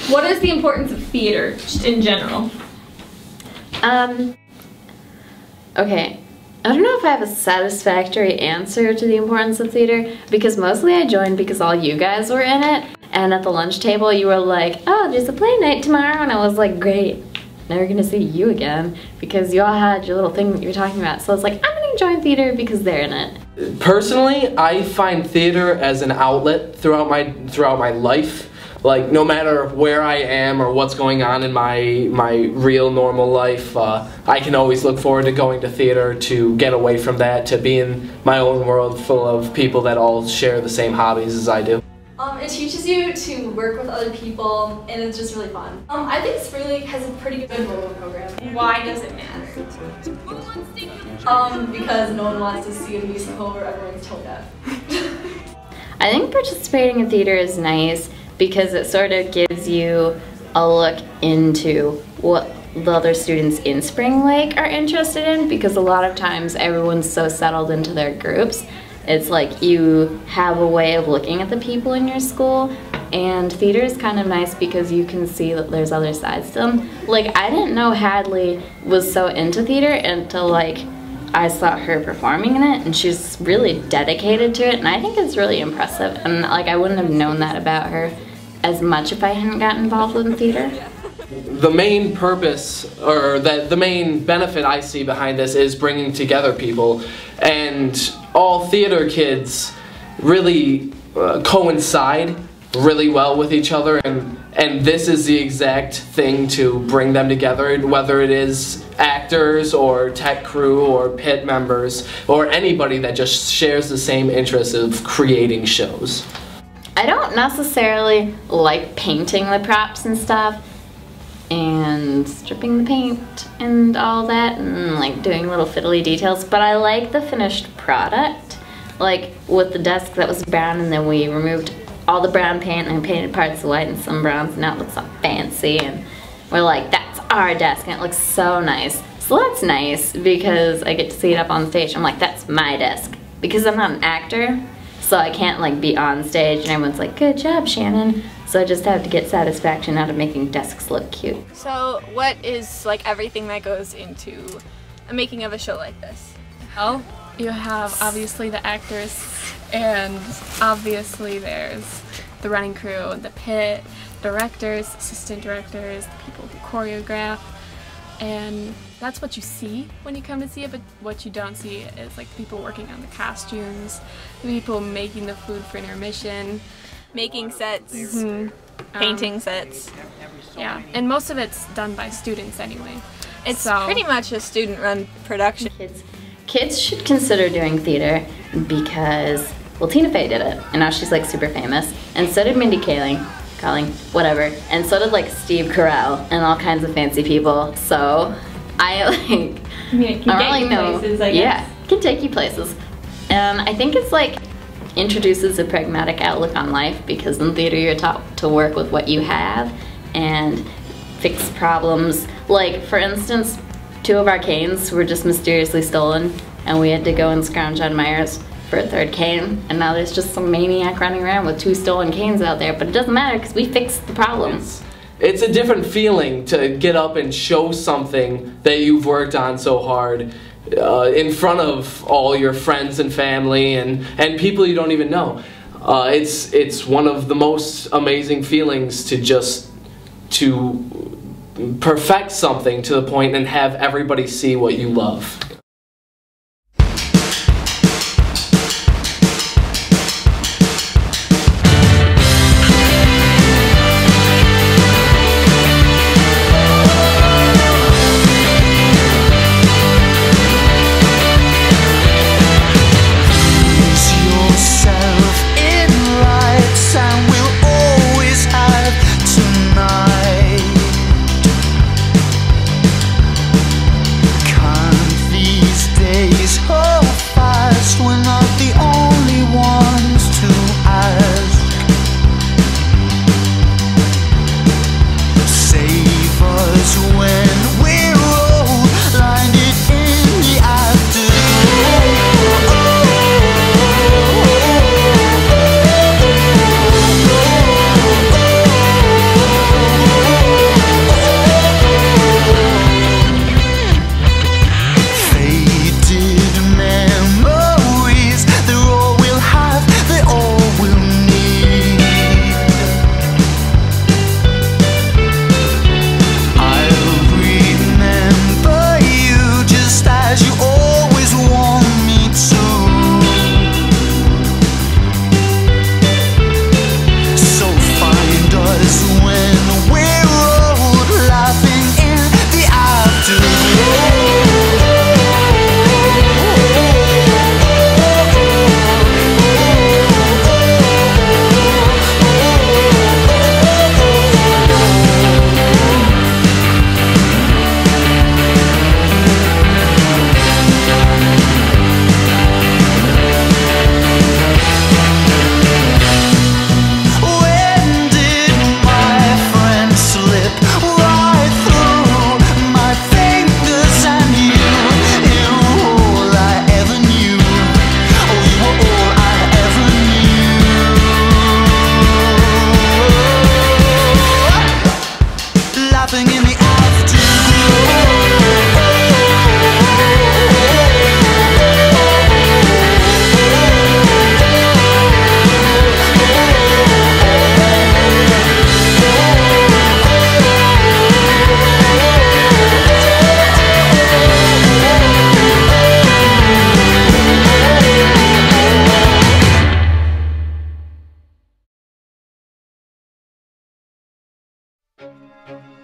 What is the importance of theater, just in general? Okay. I don't know if I have a satisfactory answer to the importance of theater, because mostly I joined because all you guys were in it, and at the lunch table you were like, oh, there's a play night tomorrow, and I was like, great, never gonna see you again, because you all had your little thing that you were talking about, so I was like, I'm gonna join theater because they're in it. Personally, I find theater as an outlet throughout my life. Like, no matter where I am or what's going on in my real normal life, I can always look forward to going to theater to get away from that, to be in my own world full of people that all share the same hobbies as I do. It teaches you to work with other people, and it's just really fun. I think Spring League has a pretty good vocal program. Why does it matter? Because no one wants to see a musical where everyone's tone deaf. I think participating in theater is nice because it sort of gives you a look into what the other students in Spring Lake are interested in, because a lot of times everyone's so settled into their groups. It's like you have a way of looking at the people in your school, and theater is kind of nice because you can see that there's other sides to them. Like, I didn't know Hadley was so into theater until like I saw her performing in it, and she's really dedicated to it, and I think it's really impressive, and like I wouldn't have known that about her as much if I hadn't gotten involved in theater. The main purpose, or the main benefit I see behind this is bringing together people, and all theater kids really coincide really well with each other, and this is the exact thing to bring them together, whether it is actors or tech crew or pit members or anybody that just shares the same interest of creating shows. I don't necessarily like painting the props and stuff and stripping the paint and all that and like doing little fiddly details, but I like the finished product, like with the desk that was brown and then we removed all the brown paint and painted parts white and some browns, and now it looks all fancy, and we're like, that's our desk, and it looks so nice. So that's nice because I get to see it up on stage. I'm like, that's my desk, because I'm not an actor, so I can't like be on stage and everyone's like, good job, Shannon. So I just have to get satisfaction out of making desks look cute. So what is like everything that goes into a making of a show like this? Well, you have obviously the actors, and obviously there's the running crew, the pit, directors, assistant directors, the people who choreograph, and that's what you see when you come to see it, but what you don't see is like the people working on the costumes, the people making the food for intermission, making sets, painting sets. Yeah, and most of it's done by students anyway. It's pretty much a student-run production. Kids should consider doing theater because, well, Tina Fey did it, and now she's like super famous, and so did Mindy Kaling, whatever, and so did like Steve Carell and all kinds of fancy people. So I like, I mean, it can get you places, I guess. Yeah, it can take you places. And I think it's like introduces a pragmatic outlook on life, because in theater you're taught to work with what you have and fix problems. Like, for instance, 2 of our canes were just mysteriously stolen, and we had to go and scrounge on Myers for a 3rd cane, and now there's just some maniac running around with 2 stolen canes out there, but it doesn't matter because we fixed the problem. It's a different feeling to get up and show something that you've worked on so hard in front of all your friends and family and people you don't even know. It's one of the most amazing feelings to perfect something to the point and have everybody see what you love. Bye.